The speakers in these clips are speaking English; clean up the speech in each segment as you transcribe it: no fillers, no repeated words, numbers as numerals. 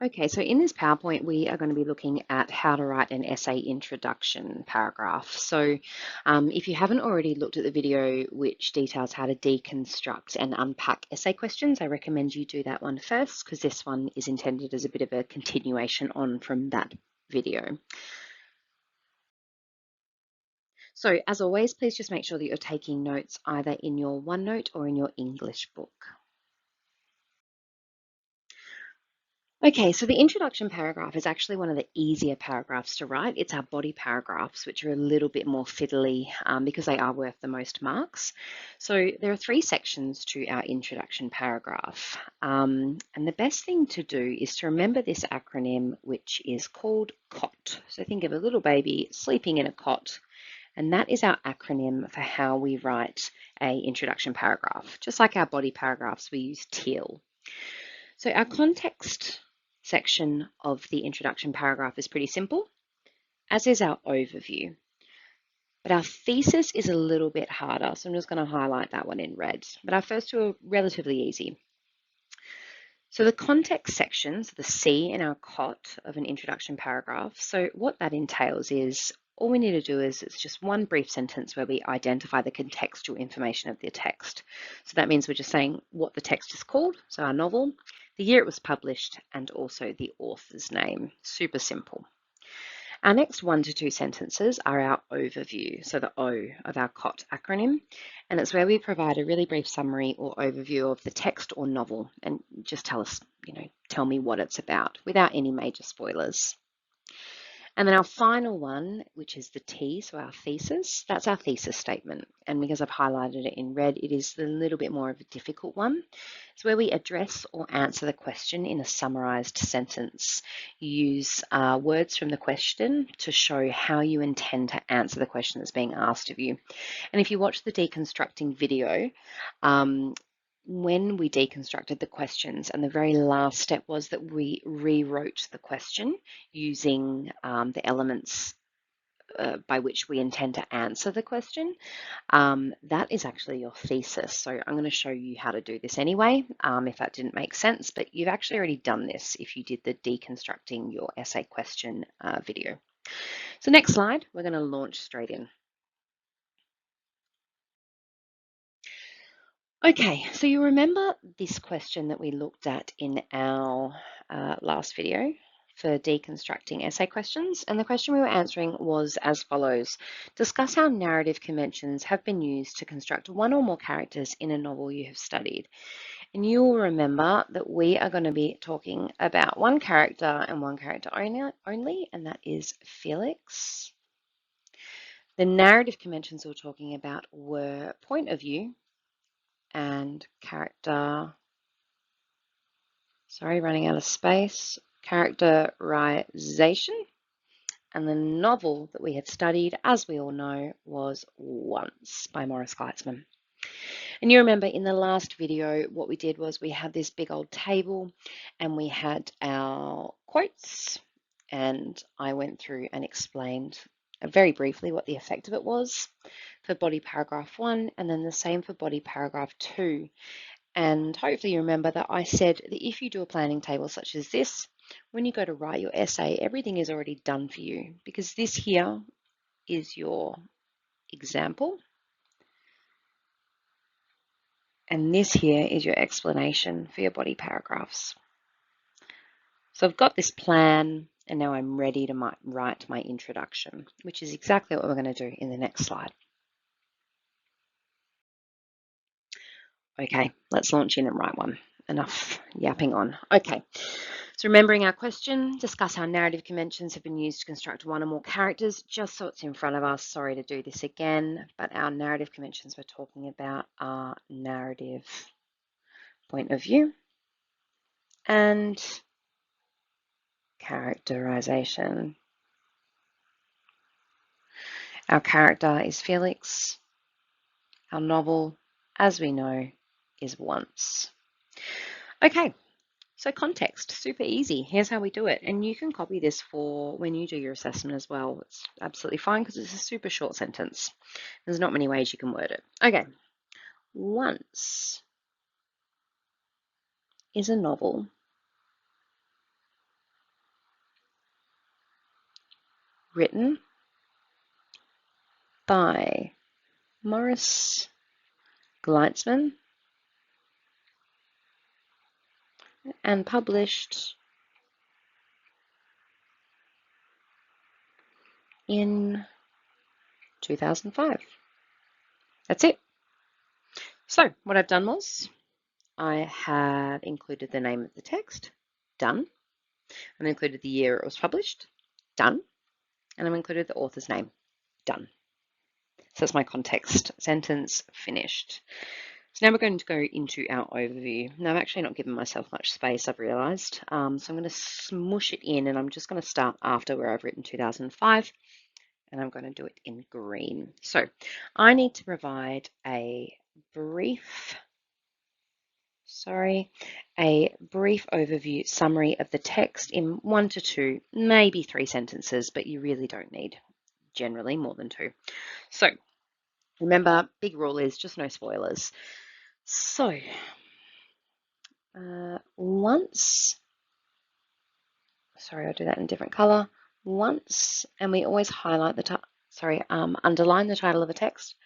Okay, so in this PowerPoint, we are going to be looking at how to write an essay introduction paragraph. So if you haven't already looked at the video which details how to deconstruct and unpack essay questions, I recommend you do that one first because this one is intended as a bit of a continuation on from that video. So as always, please just make sure that you're taking notes either in your OneNote or in your English book. Okay, so the introduction paragraph is actually one of the easier paragraphs to write. It's our body paragraphs, which are a little bit more fiddly because they are worth the most marks. So there are three sections to our introduction paragraph. And the best thing to do is to remember this acronym, which is called COT. So think of a little baby sleeping in a cot. And that is our acronym for how we write a introduction paragraph. Just like our body paragraphs, we use TEAL. So our context section of the introduction paragraph is pretty simple, as is our overview. But our thesis is a little bit harder, so I'm just going to highlight that one in red. But our first two are relatively easy. So the context section, so the C in our COT of an introduction paragraph, so what that entails is all we need to do is it's just one brief sentence where we identify the contextual information of the text. So that means we're just saying what the text is called, so our novel, the year it was published, and also the author's name. Super simple. Our next 1 to 2 sentences are our overview, so the O of our COT acronym, and it's where we provide a really brief summary or overview of the text or novel and just tell me what it's about without any major spoilers. And then our final one, which is the T, so our thesis, that's our thesis statement. And because I've highlighted it in red, it is a little bit more of a difficult one. It's where we address or answer the question in a summarized sentence. You use words from the question to show how you intend to answer the question that's being asked of you. And if you watch the deconstructing video, when we deconstructed the questions, and the very last step was that we rewrote the question using the elements by which we intend to answer the question, that is actually your thesis. So I'm going to show you how to do this anyway, if that didn't make sense, but you've actually already done this if you did the deconstructing your essay question video. So next slide, we're going to launch straight in. Okay, so you remember this question that we looked at in our last video for deconstructing essay questions, and the question we were answering was as follows. Discuss how narrative conventions have been used to construct one or more characters in a novel you have studied. And you'll remember that we are going to be talking about one character and one character only, and that is Felix. The narrative conventions we were talking about were point of view and running out of space, characterization. And the novel that we had studied, as we all know, was Once by Morris Kleitzman. And you remember in the last video, what we did was we had this big old table and we had our quotes, and I went through and explained very briefly what the effect of it was for body paragraph 1, and then the same for body paragraph 2. And hopefully you remember that I said that if you do a planning table such as this, when you go to write your essay, everything is already done for you because this here is your example. And this here is your explanation for your body paragraphs. So I've got this plan and now I'm ready to write my introduction, which is exactly what we're going to do in the next slide. Okay, let's launch in and write one. Enough yapping on. Okay, so remembering our question, discuss how narrative conventions have been used to construct one or more characters, just so it's in front of us. Sorry to do this again, but our narrative conventions we're talking about are narrative point of view and characterization. Our character is Felix. Our novel, as we know, is Once. Okay, so context, super easy. Here's how we do it. And you can copy this for when you do your assessment as well. It's absolutely fine because it's a super short sentence. There's not many ways you can word it. Okay, Once is a novel written by Morris Gleitzman and published in 2005. That's it. So what I've done was I have included the name of the text, done. I've included the year it was published, done. And I've included the author's name, done. So that's my context sentence finished. So now we're going to go into our overview. Now I've actually not given myself much space, I've realised. So I'm going to smush it in, and I'm just going to start after where I've written 2005, and I'm going to do it in green. So I need to provide a brief overview summary of the text in 1 to 2, maybe 3 sentences, but you really don't need generally more than 2. So remember, big rule is just no spoilers. So once, sorry, I'll do that in a different color. Once, and we always highlight the, underline the title of a text.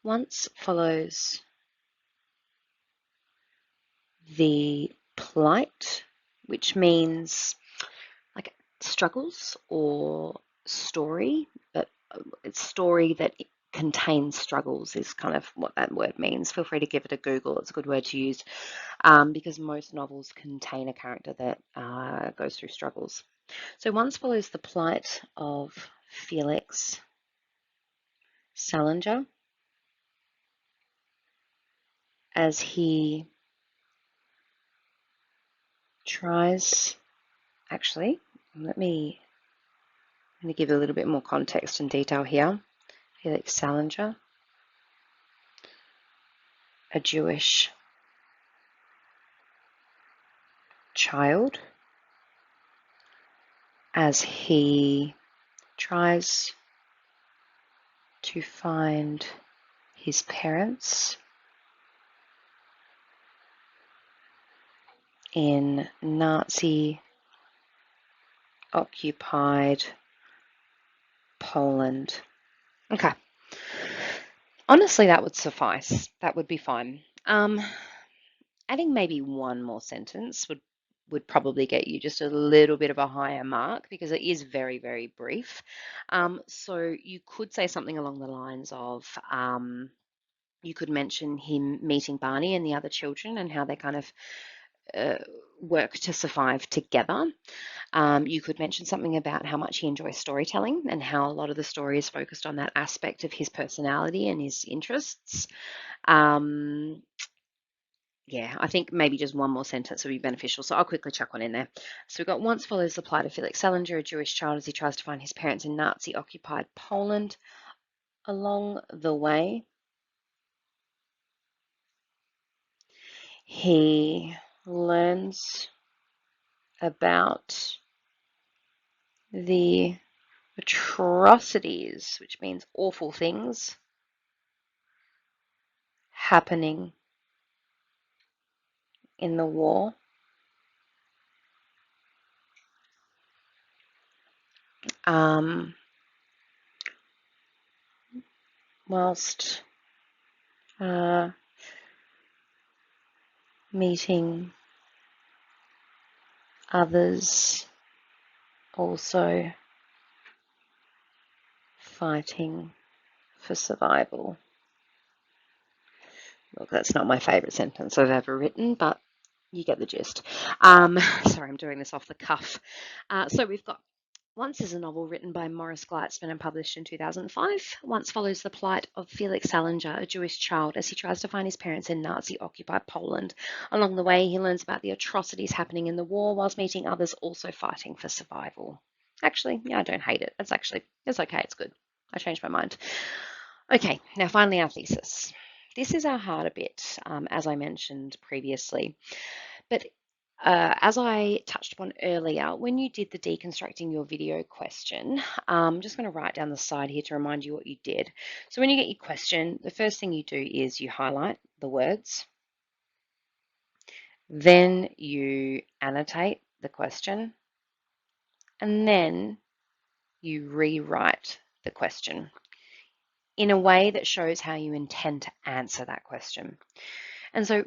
Once follows the plight, which means like struggles or story, but it's story that contains struggles is kind of what that word means. Feel free to give it a Google. It's a good word to use because most novels contain a character that goes through struggles. So once follows the plight of Felix Salinger as he tries, actually, let me give a little bit more context and detail here. Felix Salinger, a Jewish child, as he tries to find his parents in Nazi-occupied Poland. Okay. Honestly, that would suffice. That would be fine. Adding maybe one more sentence would probably get you just a little bit of a higher mark because it is very, very brief. So you could say something along the lines of, you could mention him meeting Barney and the other children and how they kind of work to survive together. You could mention something about how much he enjoys storytelling and how a lot of the story is focused on that aspect of his personality and his interests. Yeah, I think maybe just one more sentence would be beneficial. So I'll quickly chuck one in there. So we've got once follows the plight of Felix Salinger, a Jewish child, as he tries to find his parents in Nazi-occupied Poland. Along the way, he learns about the atrocities, which means awful things, happening in the war. Whilst meeting others also fighting for survival. Look, that's not my favourite sentence I've ever written, but you get the gist. Sorry, I'm doing this off the cuff. So we've got Once is a novel written by Morris Gleitzman and published in 2005. Once follows the plight of Felix Salinger, a Jewish child, as he tries to find his parents in Nazi-occupied Poland. Along the way, he learns about the atrocities happening in the war whilst meeting others also fighting for survival. Actually, yeah, I don't hate it. It's okay. It's good. I changed my mind. Okay, now finally our thesis. This is our harder bit, as I mentioned previously. But as I touched upon earlier, when you did the deconstructing your video question, I'm just going to write down the side here to remind you what you did. So when you get your question, the first thing you do is you highlight the words. Then you annotate the question. And then you rewrite the question in a way that shows how you intend to answer that question. And so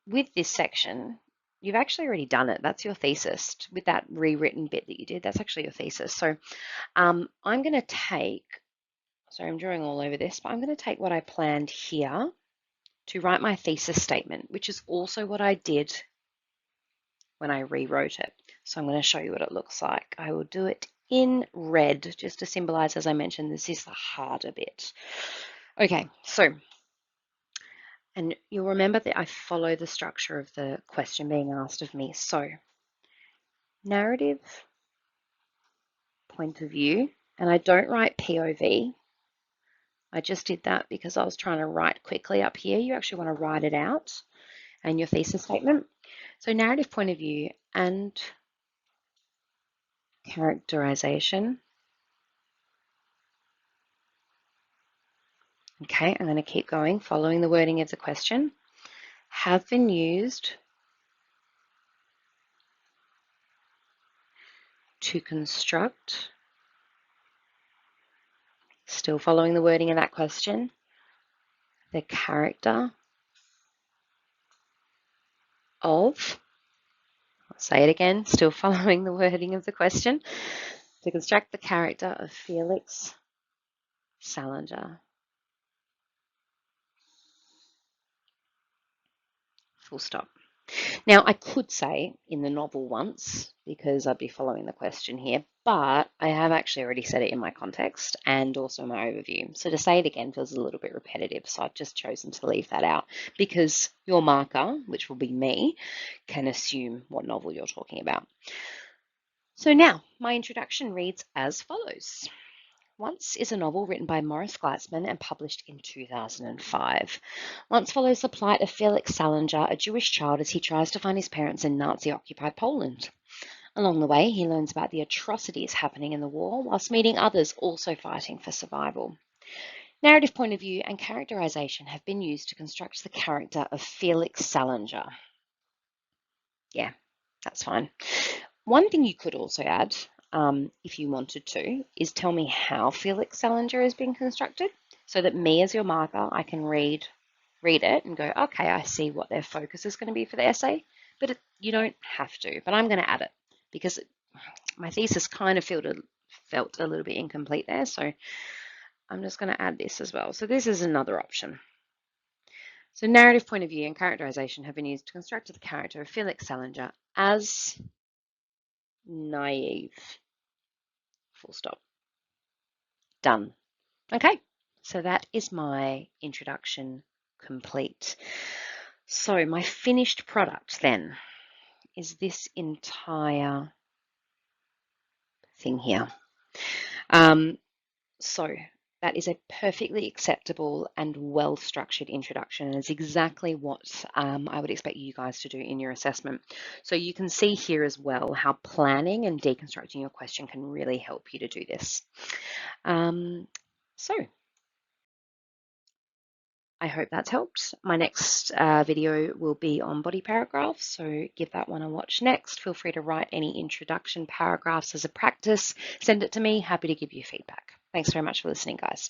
with this section, you've actually already done it. That's your thesis. With that rewritten bit that you did, that's actually your thesis. So I'm going to take, sorry, I'm drawing all over this, but I'm going to take what I planned here to write my thesis statement, which is also what I did when I rewrote it. So I'm going to show you what it looks like. I will do it in red, just to symbolize, as I mentioned, this is the harder bit. Okay, so, and you'll remember that I follow the structure of the question being asked of me. So, narrative, point of view, and I don't write POV. I just did that because I was trying to write quickly up here. You actually want to write it out and your thesis statement. So narrative, point of view, and characterization. Okay, I'm going to keep going, following the wording of the question. Have been used to construct, still following the wording of that question, the character of, I'll say it again, still following the wording of the question, to construct the character of Felix Salinger. Full stop. Now, I could say in the novel once, because I'd be following the question here, but I have actually already said it in my context and also my overview. So to say it again feels a little bit repetitive, so I've just chosen to leave that out because your marker, which will be me, can assume what novel you're talking about. So now, my introduction reads as follows. Once is a novel written by Morris Gleitzman and published in 2005. Once follows the plight of Felix Salinger, a Jewish child, as he tries to find his parents in Nazi-occupied Poland. Along the way, he learns about the atrocities happening in the war, whilst meeting others also fighting for survival. Narrative point of view and characterization have been used to construct the character of Felix Salinger. Yeah, that's fine. One thing you could also add, if you wanted to, is tell me how Felix Salinger is being constructed, so that me as your marker, I can read it and go, okay, I see what their focus is going to be for the essay, but you don't have to, but I'm going to add it because my thesis kind of felt a little bit incomplete there, so I'm just going to add this as well. So this is another option. So narrative point of view and characterization have been used to construct the character of Felix Salinger as naive. Full stop. Done. Okay, so that is my introduction complete. So my finished product then is this entire thing here. So that is a perfectly acceptable and well-structured introduction, and it's exactly what I would expect you guys to do in your assessment. So you can see here as well how planning and deconstructing your question can really help you to do this. So I hope that's helped. My next video will be on body paragraphs, so give that one a watch next. Feel free to write any introduction paragraphs as a practice. Send it to me. Happy to give you feedback. Thanks very much for listening, guys.